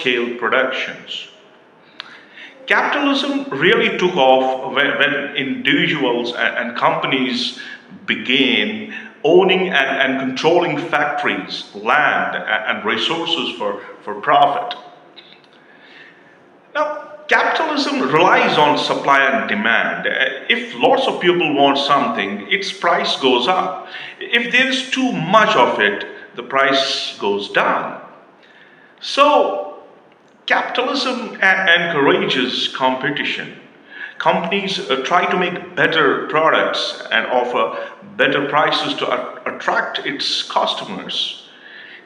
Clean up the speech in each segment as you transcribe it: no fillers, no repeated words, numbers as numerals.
scale productions. Capitalism really took off when individuals and companies began owning and controlling factories, land, and resources for profit. Now, capitalism relies on supply and demand. If lots of people want something, its price goes up. If there is too much of it, the price goes down. So, capitalism encourages competition. Companies try to make better products and offer better prices to attract its customers.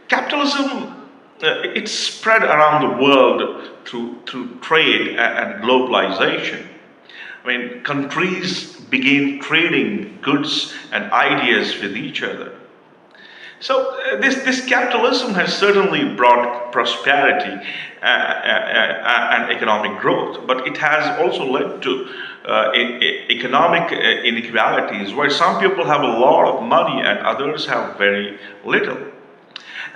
Capitalism, it's spread around the world through trade and globalization. I mean, countries begin trading goods and ideas with each other. So this capitalism has certainly brought prosperity and economic growth, but it has also led to economic inequalities where some people have a lot of money and others have very little.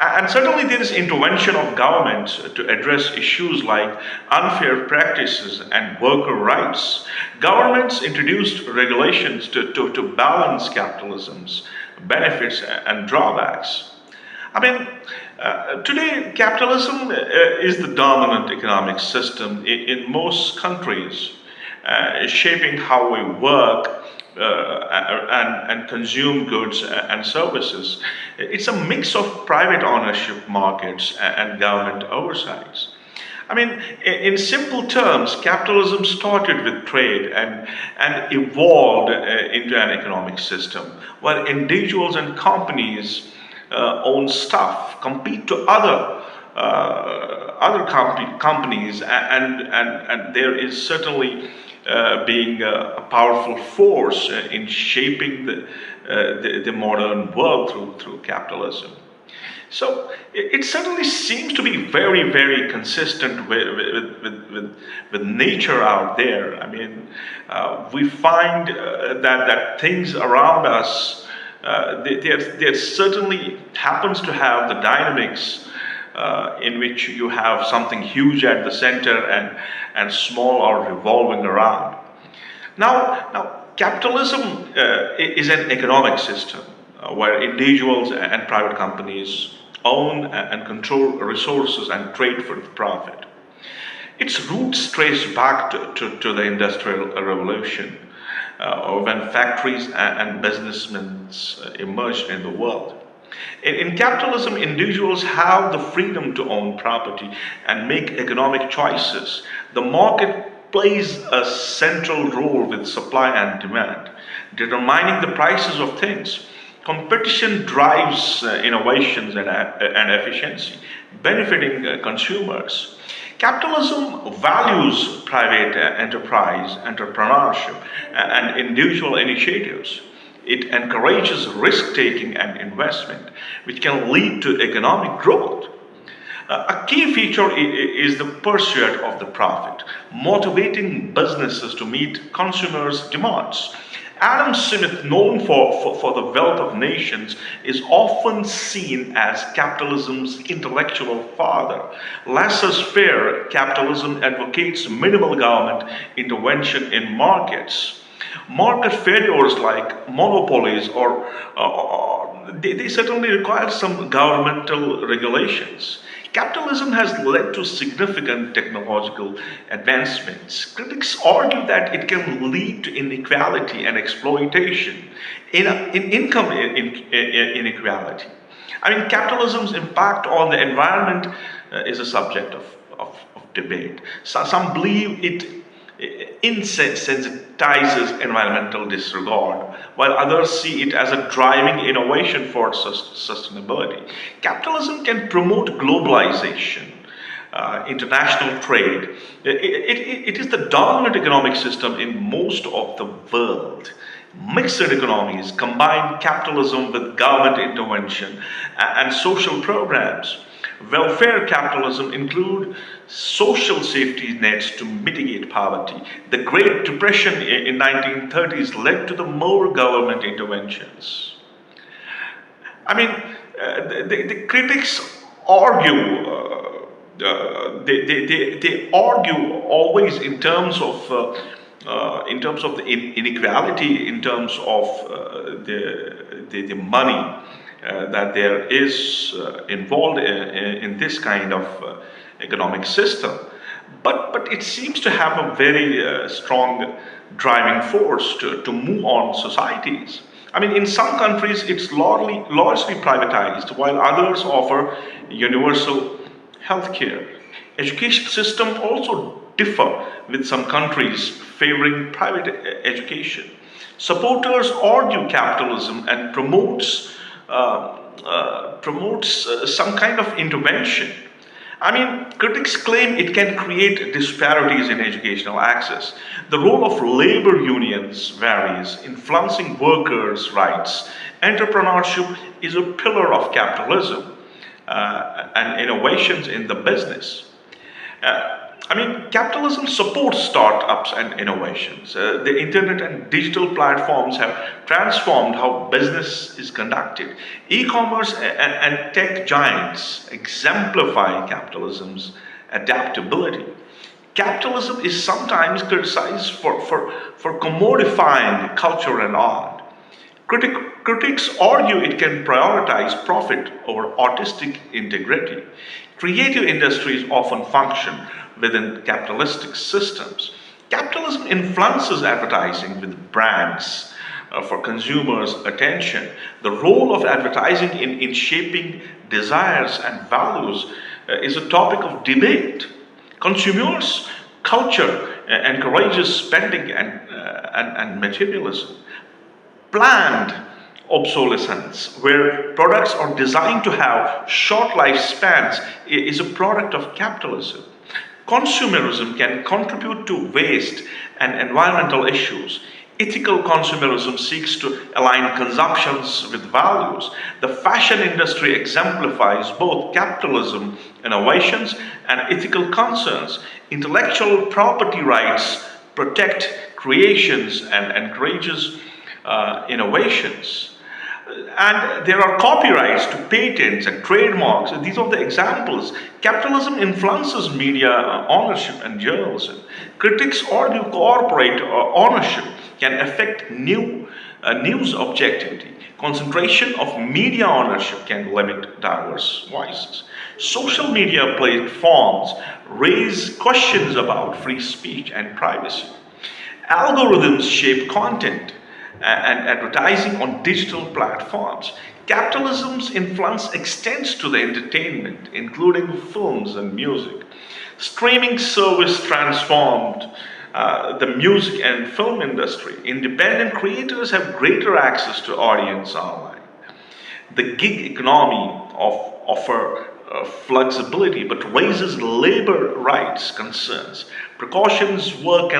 And certainly there is intervention of governments to address issues like unfair practices and worker rights. Governments introduced regulations to balance capitalism's benefits and drawbacks. I mean, today capitalism is the dominant economic system in most countries, shaping how we work, and consume goods and services. It's a mix of private ownership markets and government oversights. I mean, in simple terms, capitalism started with trade and evolved into an economic system, while individuals and companies own stuff, compete to other companies, and there is certainly being a powerful force in shaping the modern world through capitalism. So it certainly seems to be very, very consistent with nature out there. I mean, we find that things around us, there certainly happens to have the dynamics in which you have something huge at the center and small are revolving around. Now capitalism is an economic system where individuals and private companies own and control resources and trade for profit. Its roots trace back to the Industrial Revolution, when factories and businessmen emerged in the world. In capitalism, individuals have the freedom to own property and make economic choices. The market plays a central role with supply and demand, determining the prices of things. Competition drives innovations and efficiency, benefiting consumers. Capitalism values private enterprise, entrepreneurship, and individual initiatives. It encourages risk taking and investment, which can lead to economic growth. A key feature is the pursuit of the profit, motivating businesses to meet consumers' demands. Adam Smith, known for the wealth of nations, is often seen as capitalism's intellectual father. Laissez-faire capitalism advocates minimal government intervention in markets. Market failures like monopolies they certainly require some governmental regulations. Capitalism has led to significant technological advancements. Critics argue that it can lead to inequality and exploitation, in income inequality. I mean, capitalism's impact on the environment is a subject of debate. Some believe it insensitizes environmental disregard, while others see it as a driving innovation for sustainability. Capitalism can promote globalization, international trade. It is the dominant economic system in most of the world. Mixed economies combine capitalism with government intervention and social programs. Welfare capitalism include social safety nets to mitigate poverty. The Great Depression in 1930s led to the more government interventions. I mean, the critics argue they argue always in terms of the inequality, in terms of the money that there is involved in this kind of economic system. But it seems to have a very strong driving force to move on societies. I mean, in some countries, it's largely privatized, while others offer universal healthcare. Education system also differ, with some countries favoring private education. Supporters argue capitalism and promotes some kind of intervention. I mean, critics claim it can create disparities in educational access. The role of labor unions varies, influencing workers' rights. Entrepreneurship is a pillar of capitalism and innovations in the business. I mean, capitalism supports startups and innovations. The internet and digital platforms have transformed how business is conducted. E-commerce and tech giants exemplify capitalism's adaptability. Capitalism is sometimes criticized for commodifying culture and art. Critics argue it can prioritize profit over artistic integrity. Creative industries often function within capitalistic systems. Capitalism influences advertising with brands for consumers' attention. The role of advertising in shaping desires and values is a topic of debate. Consumers' culture encourages spending and materialism. Planned obsolescence, where products are designed to have short lifespans, is a product of capitalism. Consumerism can contribute to waste and environmental issues. Ethical consumerism seeks to align consumptions with values. The fashion industry exemplifies both capitalism innovations and ethical concerns. Intellectual property rights protect creations and encourages innovations. And there are copyrights to patents and trademarks. These are the examples. Capitalism influences media ownership and journalism. Critics argue corporate ownership can affect news objectivity. Concentration of media ownership can limit diverse voices. Social media platforms raise questions about free speech and privacy. Algorithms shape content and advertising on digital platforms. Capitalism's influence extends to the entertainment, including films and music. Streaming service transformed the music and film industry. Independent creators have greater access to audience online. The gig economy offer flexibility but raises labor rights concerns. Precautions work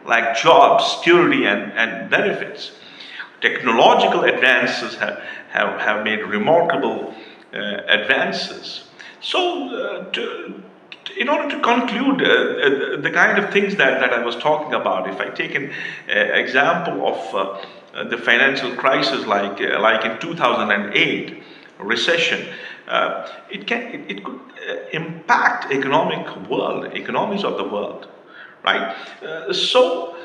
like jobs, security, and benefits. Technological advances have made remarkable advances. So, in order to conclude the kind of things that I was talking about, if I take an example of the financial crisis, like in 2008 recession, it could impact economies of the world, right? So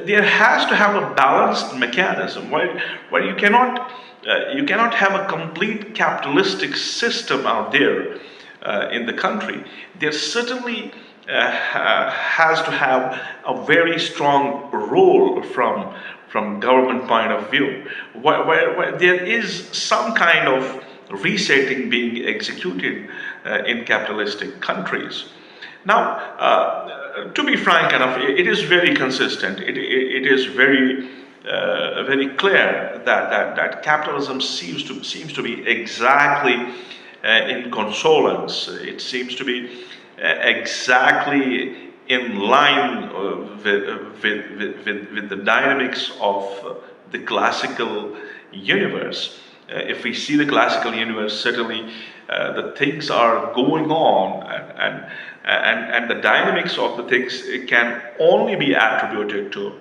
there has to have a balanced mechanism where you cannot have a complete capitalistic system out there in the country. There certainly has to have a very strong role from government point of view, where there is some kind of resetting being executed in capitalistic countries. Now, to be frank enough, it is very consistent. It is very clear that capitalism seems to be exactly in consonance. It seems to be exactly in line with the dynamics of the classical universe. If we see the classical universe, certainly the things are going on, and the dynamics of the things, it can only be attributed to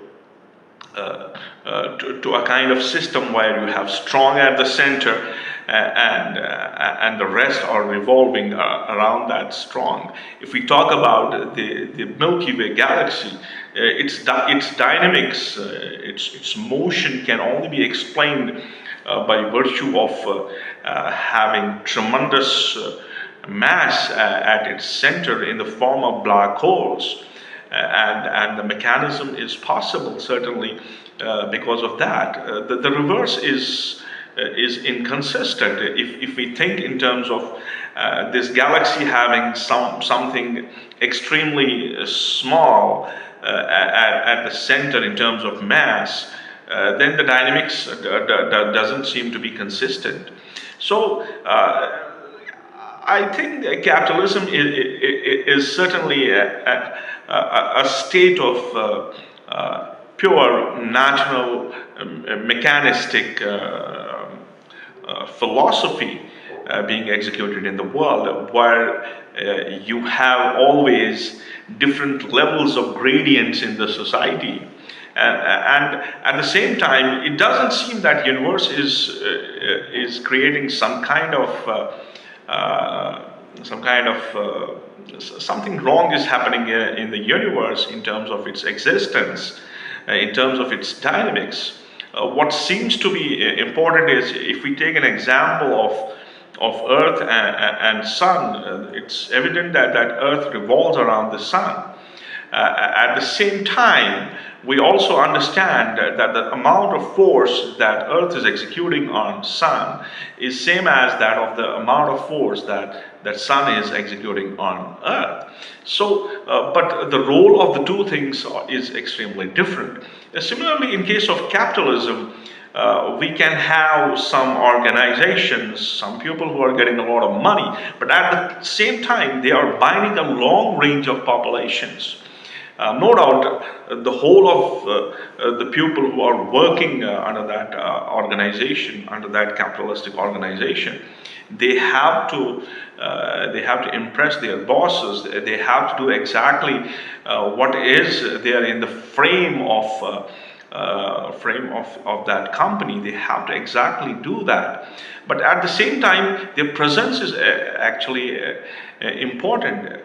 to a kind of system where you have strong at the center, and the rest are revolving around that strong. If we talk about the Milky Way galaxy, its dynamics, its motion can only be explained by virtue of having tremendous mass at its center in the form of black holes. And the mechanism is possible, certainly, because of that. The reverse is inconsistent. If we think in terms of this galaxy having something extremely small at the center in terms of mass, then the dynamics doesn't seem to be consistent. So I think that capitalism is certainly a state of pure natural mechanistic philosophy being executed in the world, where you have always different levels of gradients in the society. And at the same time, it doesn't seem that universe is creating something wrong is happening in the universe in terms of its existence, in terms of its dynamics. What seems to be important is, if we take an example of Earth and Sun, it's evident that Earth revolves around the Sun. At the same time, we also understand that the amount of force that Earth is executing on Sun is same as that of the amount of force that Sun is executing on Earth. So, but the role of the two things is extremely different. Similarly, in case of capitalism, we can have some organizations, some people who are getting a lot of money, but at the same time, they are binding a long range of populations. No doubt, the whole of the people who are working under that organization, under that capitalistic organization, they have to impress their bosses. They have to do exactly what is there in the frame of that company. They have to exactly do that. But at the same time, their presence is actually important.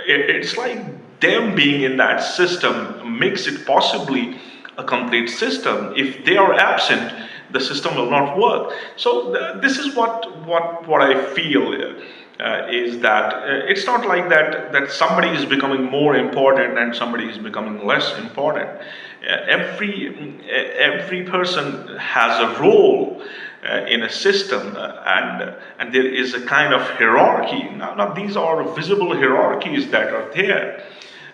It's like them being in that system makes it possibly a complete system. If they are absent, the system will not work. So this is what I feel is that it's not like that somebody is becoming more important and somebody is becoming less important. Every person has a role in a system, and there is a kind of hierarchy. Now these are visible hierarchies that are there,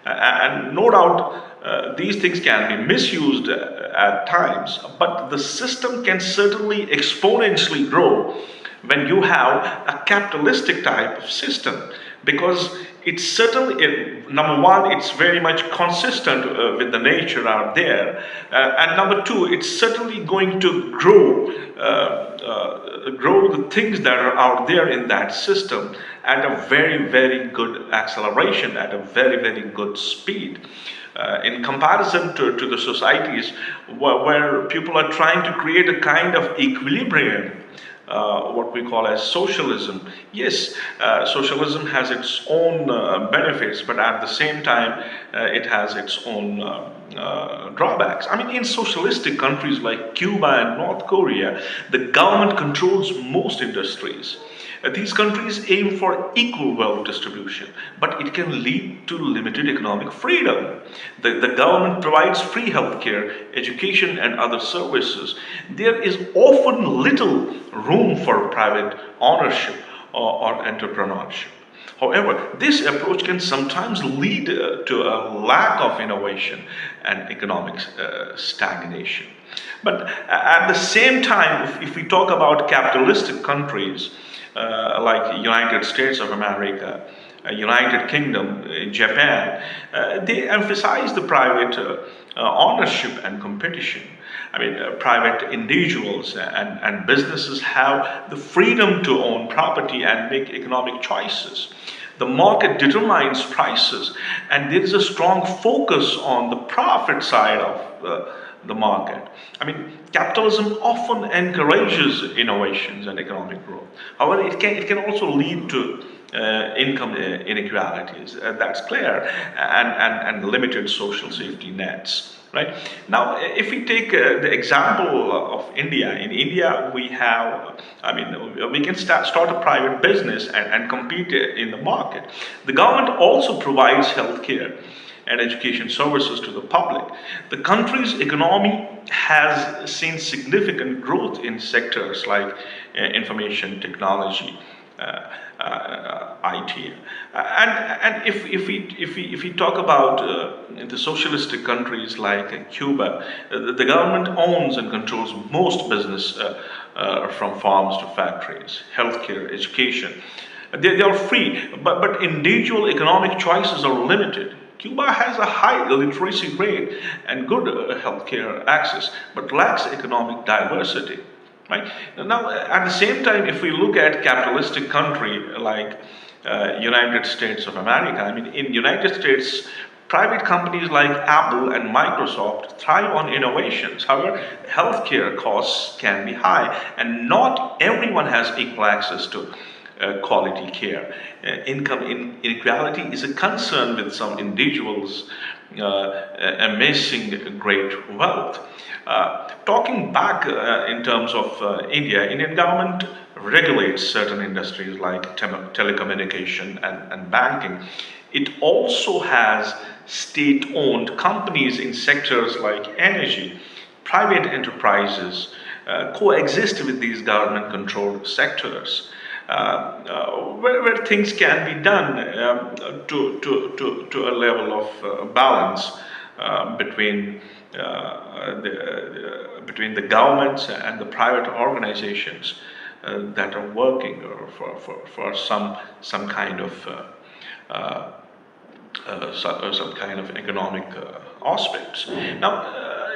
and no doubt these things can be misused at times, but the system can certainly exponentially grow when you have a capitalistic type of system, because it's certainly, number one, it's very much consistent with the nature out there, and number two, it's certainly going to grow the things that are out there in that system at a very, very good acceleration, at a very, very good speed. In comparison to the societies where people are trying to create a kind of equilibrium, what we call as socialism. Yes, socialism has its own benefits, but at the same time, it has its own drawbacks. I mean, in socialistic countries like Cuba and North Korea, the government controls most industries. These countries aim for equal wealth distribution, but it can lead to limited economic freedom. The government provides free healthcare, education, and other services. There is often little room for private ownership or entrepreneurship. However, this approach can sometimes lead to a lack of innovation and economic stagnation. But at the same time, if we talk about capitalistic countries, like United States of America, United Kingdom, Japan, they emphasize the private ownership and competition. I mean, private individuals and businesses have the freedom to own property and make economic choices. The market determines prices, and there is a strong focus on the profit side of the market. I mean, capitalism often encourages innovations and economic growth. However, it can also lead to income inequalities. That's clear, and limited social safety nets. Right now, if we take the example of India, in India we have, I mean, we can start a private business and compete in the market. The government also provides healthcare and education services to the public. The country's economy has seen significant growth in sectors like information technology, IT. And if we talk about the socialistic countries like Cuba, the government owns and controls most business, from farms to factories, healthcare, education. They are free, but individual economic choices are limited. Cuba has a high literacy rate and good healthcare access, but lacks economic diversity. Right now, at the same time, if we look at capitalistic country like United States of America, I mean, in United States, private companies like Apple and Microsoft thrive on innovations. However, healthcare costs can be high, and not everyone has equal access to quality care. Income inequality is a concern with some individuals amassing great wealth. Talking back in terms of India, Indian government regulates certain industries like telecommunication and banking. It also has state-owned companies in sectors like energy. Private enterprises coexist with these government-controlled sectors. Where things can be done to a level of balance between between the governments and the private organizations that are working for some kind of some kind of economic aspects. Now,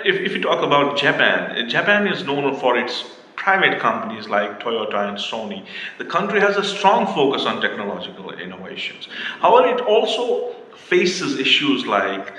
if you talk about Japan, Japan is known for its private companies like Toyota and Sony. The country has a strong focus on technological innovations. However, it also faces issues like